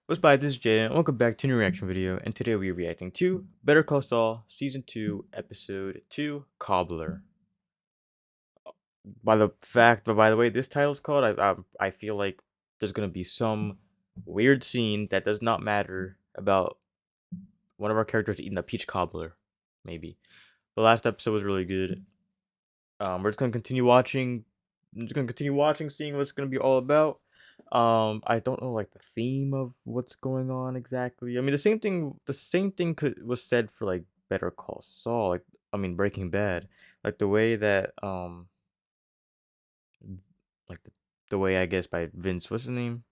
What's by this is Jay and welcome back to a new reaction video, and today we are reacting to Better Call Saul Season 2 Episode 2 Cobbler. By the way this title's called, I feel like there's gonna be some weird scene that does not matter about one of our characters eating a peach cobbler, maybe. The last episode was really good. We're just gonna continue watching. I'm just gonna continue watching, seeing what it's gonna be all about. I don't know like the theme of what's going on exactly. I mean, the same thing was said for like Better Call Saul. Like, I mean, Breaking Bad. Like the way that like the way I guess by Vince, what's his name?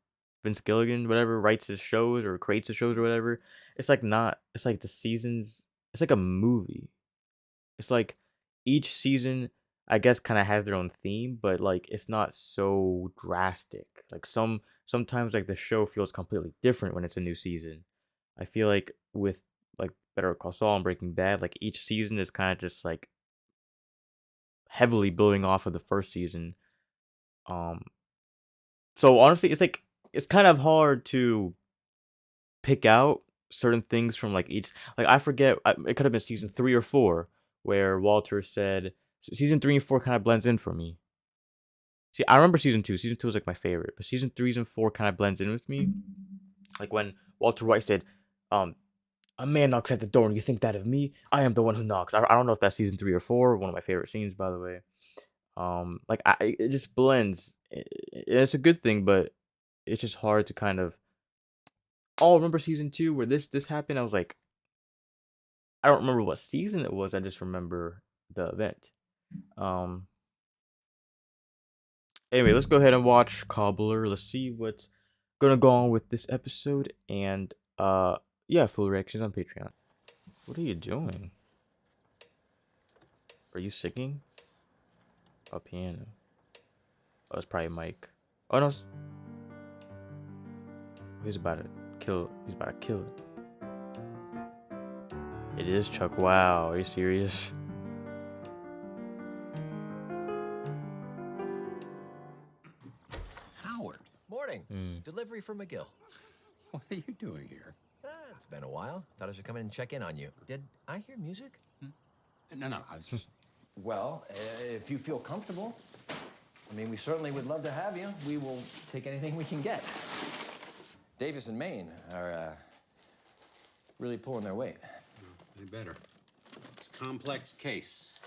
Vince Gilligan, whatever, writes his shows or creates the shows or whatever. It's like not. It's like the seasons. It's like a movie. It's like each season, I guess, kind of has their own theme, but like it's not so drastic. Like sometimes like the show feels completely different when it's a new season. I feel like with like Better Call Saul and Breaking Bad, like each season is kind of just like heavily building off of the first season. Um, so honestly, it's kind of hard to pick out certain things from like each. Like I forget, it could have been season 3 or 4 where Walter said season 3 and 4 kind of blends in for me. See, I remember season 2. Season 2 is like my favorite, but season 3 and 4 kind of blends in with me. Like when Walter White said, um, "A man knocks at the door, and you think that of me? I am the one who knocks." I don't know if that's season 3 or 4. One of my favorite scenes, by the way. It just blends. It's a good thing, but it's just hard to kind of. Oh, remember season 2 where this happened? I was like, I don't remember what season it was. I just remember the event. Um. Anyway, let's go ahead and watch Cobbler. Let's see what's gonna go on with this episode, and yeah, full reactions on Patreon. What are you doing? Are you singing? A piano. Oh, it's probably Mike. Oh no, he's about to kill. He's about to kill it. It is Chuck. Wow, are you serious? Howard, Morning. Hmm. Delivery from McGill. what are you doing here? It's been a while. Thought I should come in and check in on you. Did I hear music? No, I was just. Well, if you feel comfortable. I mean, we certainly would love to have you. We will take anything we can get. Davis and Maine are really pulling their weight. They better. It's a complex case.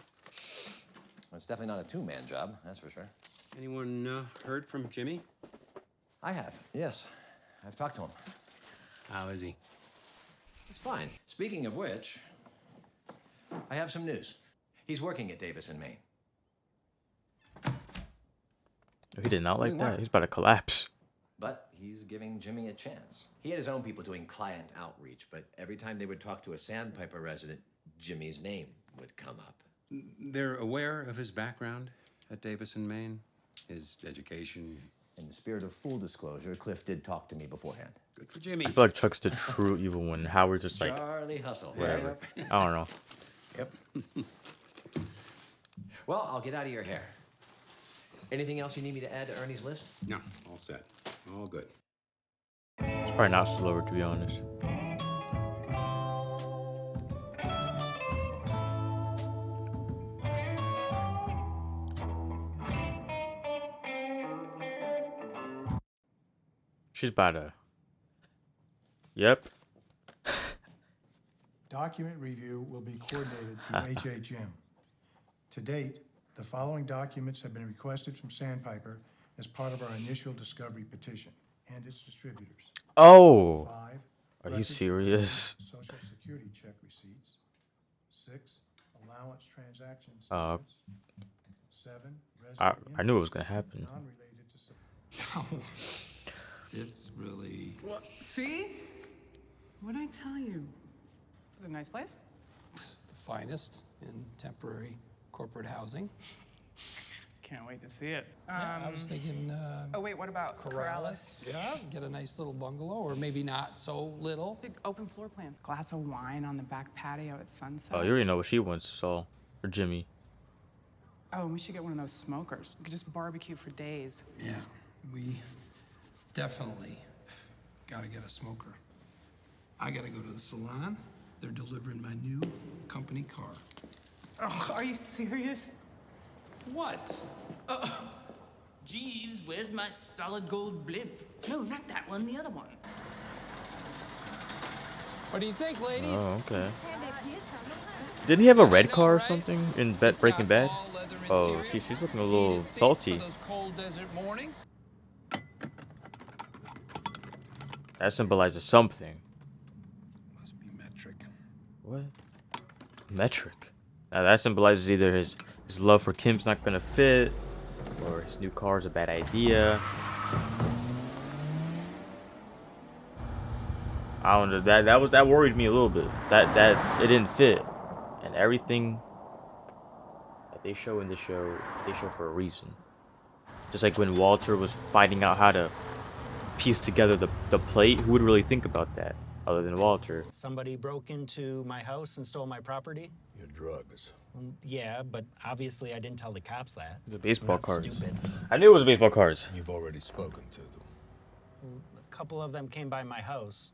It's definitely not a two-man job, that's for sure. Anyone heard from Jimmy? I have, yes. I've talked to him. How is he? He's fine. Speaking of which, I have some news. He's working at Davis and Maine. He did not like Doing that. what? He's about to collapse. But he's giving Jimmy a chance. He had his own people doing client outreach, but every time they would talk to a Sandpiper resident, Jimmy's name would come up. They're aware of his background at Davis and Maine, his education. In the spirit of full disclosure, Cliff did talk to me beforehand. Good for Jimmy. I feel like Chuck's the true evil one. Howard's just like Charlie Hustle. whatever. I don't know. Yep. Well, I'll get out of your hair. Anything else you need me to add to Ernie's list? No, all set. All good. It's probably not slower, to be honest. She's about to. Yep. Document review will be coordinated through HHM. To date, the following documents have been requested from Sandpiper as part of our initial discovery petition and its distributors. Oh, 5. are you records of serious? Social Security check receipts. 6. Allowance transaction Uh, statements. 7. I knew it was gonna happen. Non-related to It's really. What? See? What'd I tell you? It's a nice place. The finest in temporary corporate housing. Can't wait to see it. Yeah, I was thinking Oh wait, what about Corrales? Yeah, get a nice little bungalow, or maybe not so little. Big open floor plan. Glass of wine on the back patio at sunset. Oh, you already know what she wants, Saul or Jimmy. Oh, and we should get one of those smokers. We could just barbecue for days. Yeah, we definitely Gotta get a smoker. I gotta go to the salon. They're delivering my new company car. Oh, are you serious? What? Geez, where's my solid gold blimp? No, not that one, the other one. What do you think, ladies? Oh, okay. Did he have a red car or something in Breaking Bad? Oh, she's looking a little salty. That symbolizes something. Must be metric. What? Metric. Now that symbolizes either his love for Kim's not gonna fit, or his new car is a bad idea. I don't know. That worried me a little bit. That it didn't fit, and everything that they show in the show, they show for a reason. Just like when Walter was finding out how to piece together the plate, who would really think about that other than Walter? Somebody broke into my house and stole my property? Your drugs. Yeah, but obviously I didn't tell the cops that. The baseball I'm not cards. Stupid. I knew it was baseball cards. You've already spoken to them. A couple of them came by my house.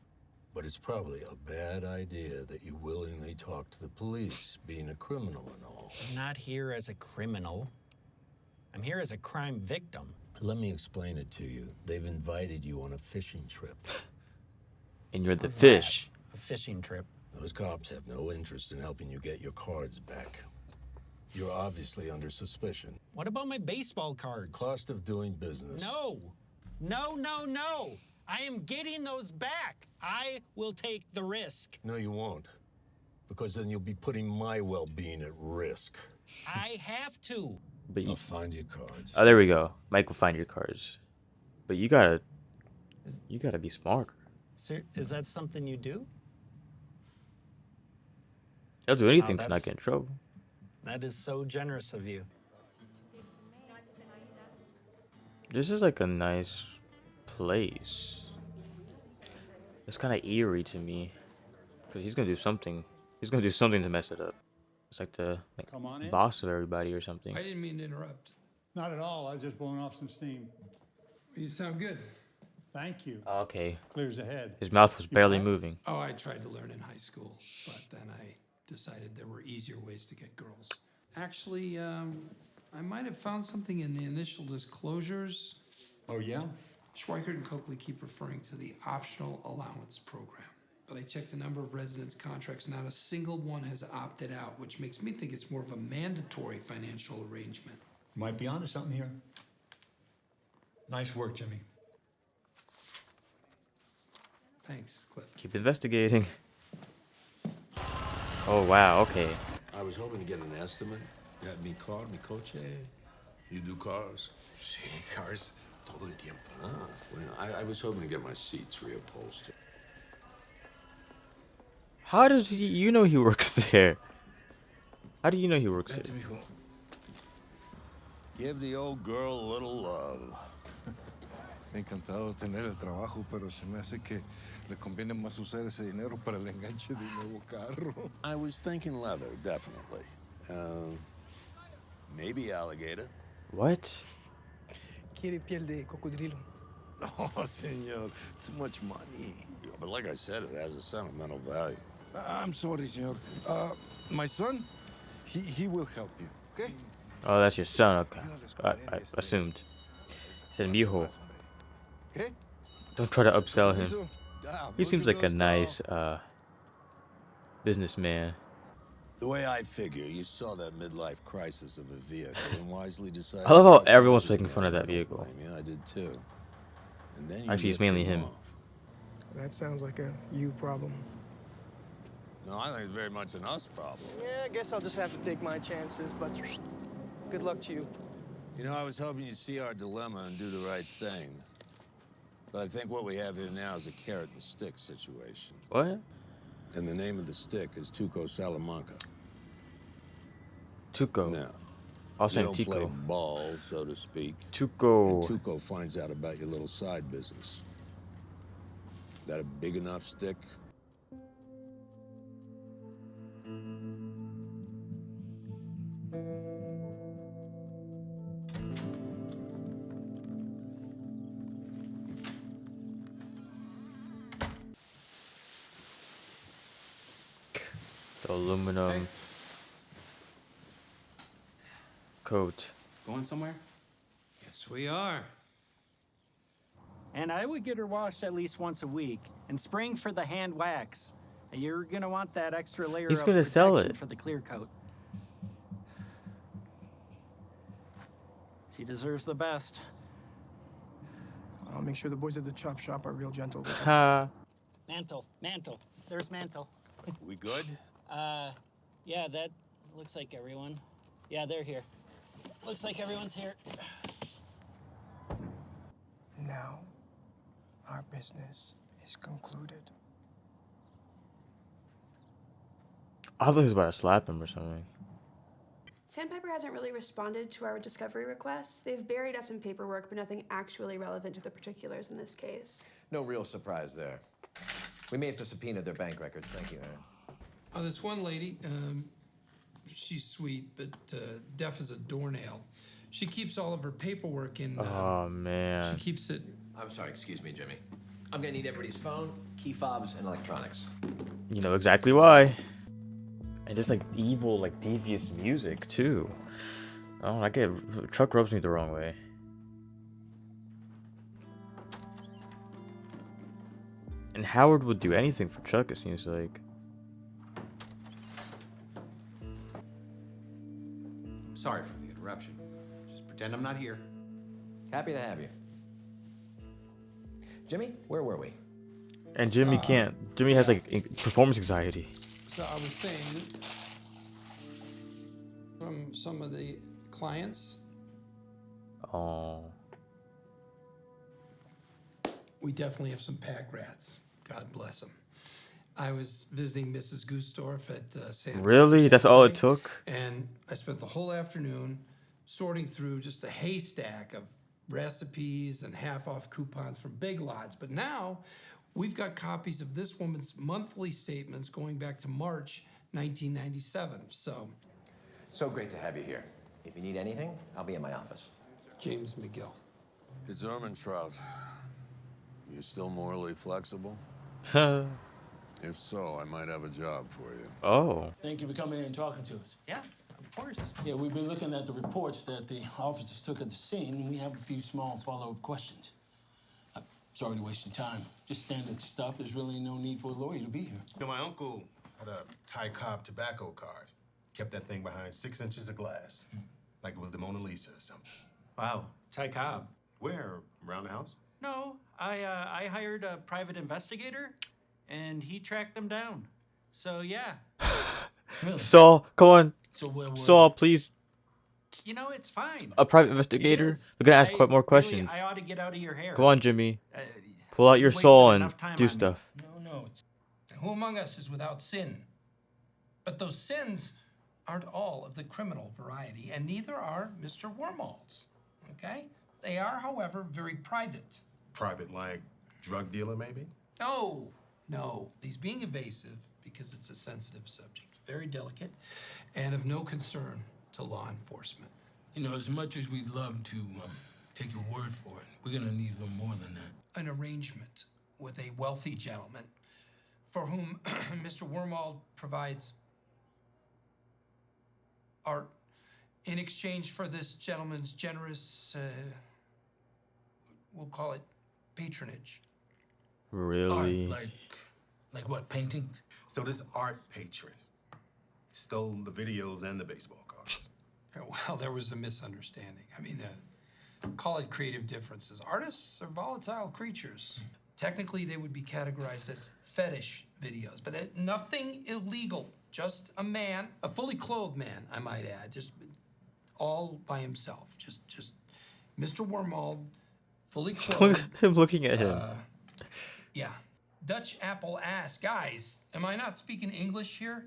But it's probably a bad idea that you willingly talk to the police, being a criminal and all. I'm not here as a criminal. I'm here as a crime victim. Let me explain it to you. They've invited you on a fishing trip. And you're the What's fish. that? A fishing trip. Those cops have no interest in helping you get your cards back. You're obviously under suspicion. What about my baseball cards? Cost of doing business. No. No, no, no. I am getting those back. I will take the risk. No, you won't. Because then you'll be putting my well-being at risk. I have to. But I'll find your cards. oh, there we go. Mike will find your cards. But you gotta be smarter. Sir, is that something you do? He'll do anything to not that's- get in trouble. That is so generous of you. This is like a nice place. It's kind of eerie to me, because he's gonna do something. He's gonna do something to mess it up. It's like the Come on in. boss of everybody or something. I didn't mean to interrupt. Not at all. I was just blowing off some steam. You sound good. Thank you. Oh, okay, Clears the head. his mouth was barely right? moving. Oh, I tried to learn in high school, but then I decided there were easier ways to get girls. Actually, I might have found something in the initial disclosures. Oh, yeah? Schweikert and Coakley keep referring to the optional allowance program. But I checked a number of residents' contracts, not a single one has opted out, which makes me think it's more of a mandatory financial arrangement. Might be onto something here. Nice work, Jimmy. Thanks, Cliff. Keep investigating. Oh wow, okay. I was hoping to get an estimate. Got me car, mi coche. You do cars? Sí, cars. Todo el tiempo. Ah, well, I was hoping to get my seats reupholstered. How does you know he works there? How do you know he works Vente, there? mijo. Give the old girl a little love. Encantado de tener el trabajo, pero se me hace que le conviene más usar ese dinero para el enganche de un nuevo carro. I was thinking leather, definitely. Maybe alligator. What? Quiere piel de cocodrilo. Oh, senor, too much money. Yeah, but like I said, it has a sentimental value. I'm sorry, senor. My son, he will help you, okay? Oh, that's your son. Okay, I assumed. Said mijo. Okay? Don't try to upsell him. Ah, He seems like a mucho nice gusto. businessman. The way I figure, you saw that midlife crisis of a vehicle and wisely decided. I love how not to everyone's use it making fun of again. that I don't vehicle. blame you, I did too. And then you Actually, it's ripped mainly him. off. That sounds like a you problem. No, I think it's very much an us problem. Yeah, I guess I'll just have to take my chances, but good luck to you. You know, I was hoping you'd see our dilemma and do the right thing. But I think what we have here now is a carrot and stick situation. What? And the name of the stick is Tuco Salamanca. Tuco. Now, Also you named don't play Tico. ball, so to speak. Tuco. And Tuco finds out about your little side business. That a big enough stick? The aluminum coat. Going somewhere? Yes, we are. And I would get her washed at least once a week and spraying for the hand wax. You're gonna want that extra layer He's of gonna sell protection it. for the clear coat. She deserves the best. I'll make sure the boys at the chop shop are real gentle with her. Ha. Mantle. There's Mantle. We good? Yeah, that looks like everyone. Yeah, they're here. Looks like everyone's here. Now, our business is concluded. I thought he was about to slap him or something. Sandpiper hasn't really responded to our discovery requests. They've buried us in paperwork, but nothing actually relevant to the particulars in this case. No real surprise there. We may have to subpoena their bank records. Thank you, Aaron. Oh, this one lady, she's sweet, but deaf as a doornail. She keeps all of her paperwork in. Oh man. She keeps it. I'm sorry, excuse me, Jimmy. I'm gonna need everybody's phone, key fobs, and electronics. You know exactly why. And just like evil, like devious music too. Oh, I get Chuck rubs me the wrong way. And Howard would do anything for Chuck, it seems like. Sorry for the interruption. Just pretend I'm not here. Happy to have you. Jimmy, where were we? And Jimmy can't. Jimmy has like performance anxiety. So I was saying, from some of the clients, Oh. we definitely have some pack rats. God bless them. I was visiting Mrs. Gustorf at San. Really? That's all it took? And I spent the whole afternoon sorting through just a haystack of recipes and half-off coupons from Big Lots. But now we've got copies of this woman's monthly statements going back to March 1997. So great to have you here. If you need anything, I'll be in my office. James McGill. It's Ermintrout. You still morally flexible? If so, I might have a job for you. Oh. Thank you for coming in and talking to us. Yeah, of course. Yeah, we've been looking at the reports that the officers took at the scene, and we have a few small follow-up questions. Sorry to waste your time. Just standard stuff. There's really no need for a lawyer to be here. You know, my uncle had a Ty Cobb tobacco card. Kept that thing behind 6 inches of glass. Like it was the Mona Lisa or something. Wow, Ty Cobb. Where? Around the house? No, I hired a private investigator, and he tracked them down. So yeah. Saul, come on. So where were Saul, please. You know, it's fine. A private investigator? We're gonna ask quite more questions. Really, I ought to get out of your hair. Come on, Jimmy. Uh, Pull out your wasted soul and enough time do on- stuff. No. Who among us is without sin? But those sins aren't all of the criminal variety, and neither are Mr. Wormald's, okay? They are, however, very private. Private, like drug dealer, maybe? No. He's being evasive because it's a sensitive subject, very delicate, and of no concern to law enforcement. You know, as much as we'd love to take your word for it, we're gonna need a little more than that. An arrangement with a wealthy gentleman for whom Mr. Wormald provides art in exchange for this gentleman's generous, we'll call it patronage. Really? Like what, paintings? So this art patron stole the videos and the baseball cards. Well, there was a misunderstanding. I mean, call it creative differences. Artists are volatile creatures. Technically, they would be categorized as fetish videos, but nothing illegal. Just a man, a fully clothed man, I might add, just all by himself. Just Mr. Wormald, fully clothed. Look at him looking at him. Yeah. Dutch apple ass. Guys, am I not speaking English here?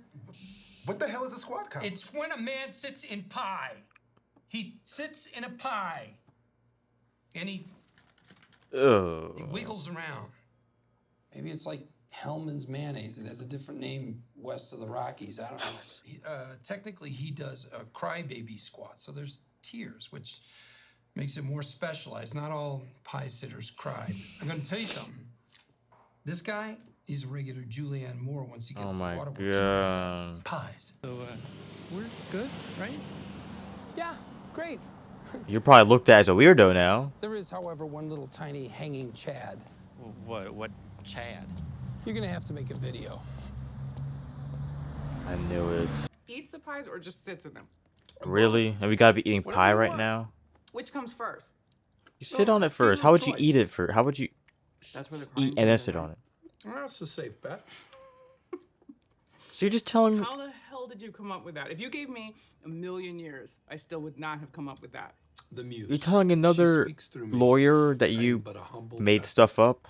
What the hell is a squat count? It's when a man sits in pie. He sits in a pie. And he wiggles around. Maybe it's like Hellman's mayonnaise. It has a different name west of the Rockies. I don't know. Technically, he does a crybaby squat. So there's tiers, which makes it more specialized. Not all pie sitters cry. I'm going to tell you something. This guy He's a regular Julianne Moore once he Oh gets the my waterworks cranked up. god. Pies. So, we're good, right? Yeah, great. You're probably looked at as a weirdo now. There is, however, one little tiny hanging Chad. What Chad? You're gonna have to make a video. I knew it. Eats the pies or just sits in them? Really? And we gotta be eating Whatever pie you right want. now? Which comes first? You sit on it first. How would you eat it first? How would you That's where the eat crime and then begins, sit right? on it? That's a safe bet. So you're just telling me. How the hell did you come up with that? If you gave me a million years, I still would not have come up with that. The muse. You're telling another speaks through me. lawyer that I am you but a humble made vessel. stuff up?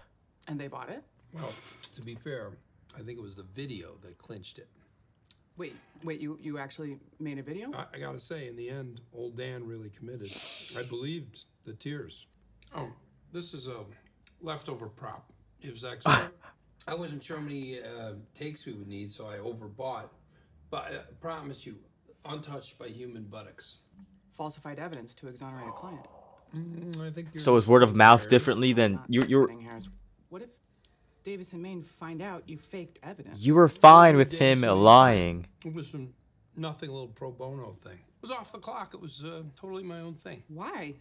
And they bought it? Well, to be fair, I think it was the video that clinched it. Wait, you actually made a video? I gotta say, in the end, old Dan really committed. I believed the tears. Oh, this is a leftover prop. It was extra. I wasn't sure how many takes we would need, so I overbought. But I promise you, untouched by human buttocks. Falsified evidence to exonerate a client. I think you're So is word of mouth hairs. differently than Not you're splitting hairs. What if Davis and Maine find out you faked evidence? you were fine with Davis him and Maine. lying. It was some nothing little pro bono thing. It was off the clock. It was totally my own thing. Why?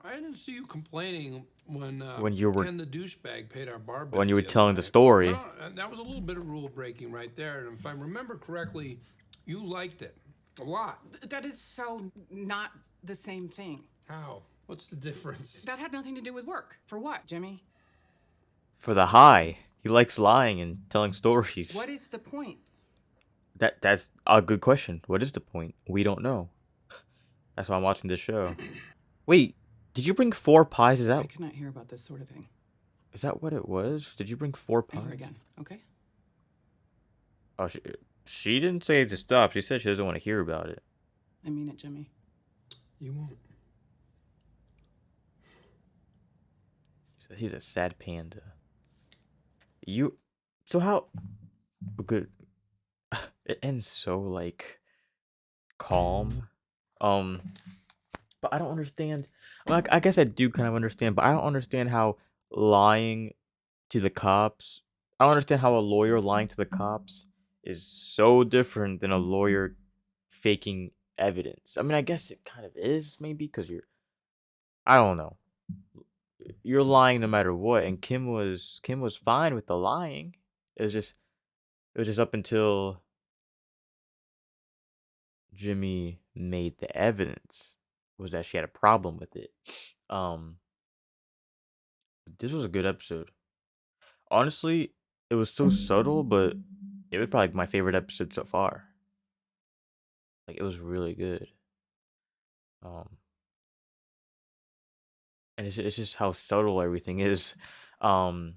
I didn't see you complaining When you were Ken the douchebag paid our bar bill when you were the other telling the night. story. No, that was a little bit of rule breaking right there. And if I remember correctly, you liked it a lot. That is so not the same thing. How? What's the difference? That had nothing to do with work. For what, Jimmy? For the high. He likes lying and telling stories. What is the point? That's a good question. What is the point? We don't know. That's why I'm watching this show. Wait, did you bring 4 pies? Is I that cannot hear about this sort of thing what it was? Did you bring 4 pies? ever again, okay? Oh, she didn't say to stop. She said she doesn't want to hear about it. I mean it, Jimmy. You won't. So he's a sad panda. So how good? It ends so like calm. But I don't understand. Like I guess I do kind of understand, but I don't understand how lying to the cops. I don't understand how a lawyer lying to the cops is so different than a lawyer faking evidence. I mean, I guess it kind of is maybe because I don't know. You're lying no matter what, and Kim was fine with the lying. It was just up until Jimmy made the evidence was that she had a problem with it. This was a good episode. Honestly, it was so subtle, but it was probably my favorite episode so far. Like it was really good. And it's just how subtle everything is. But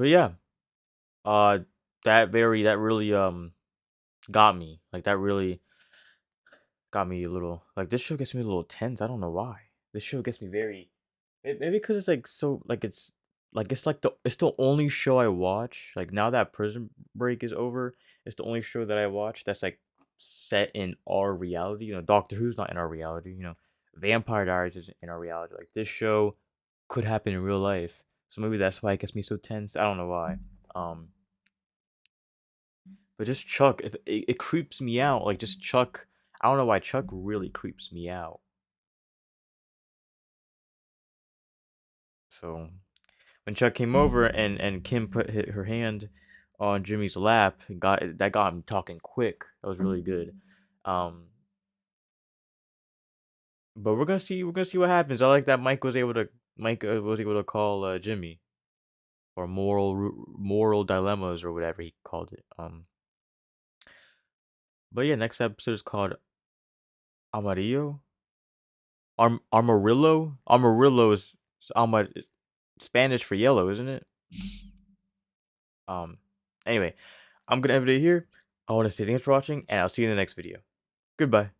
yeah, that really got me. Like that really got me a little. Like this show gets me a little tense. I don't know why. This show gets me very. Maybe because it's like so like it's the only show I watch. Like now that Prison Break is over, it's the only show that I watch that's like set in our reality. You know, Doctor Who's not in our reality. You know, Vampire Diaries isn't in our reality. Like this show could happen in real life. So maybe that's why it gets me so tense. I don't know why. But just Chuck, it creeps me out. Like just Chuck. I don't know why Chuck really creeps me out. So when Chuck came over and Kim put her hand on Jimmy's lap, got him talking quick. That was really good. But we're gonna see what happens. I like that Mike was able to call Jimmy, or moral dilemmas or whatever he called it. But yeah, next episode is called Amarillo. Amarillo. Amarillo is Spanish for yellow, isn't it? Anyway, I'm gonna end it here. I want to say thanks for watching, and I'll see you in the next video. Goodbye.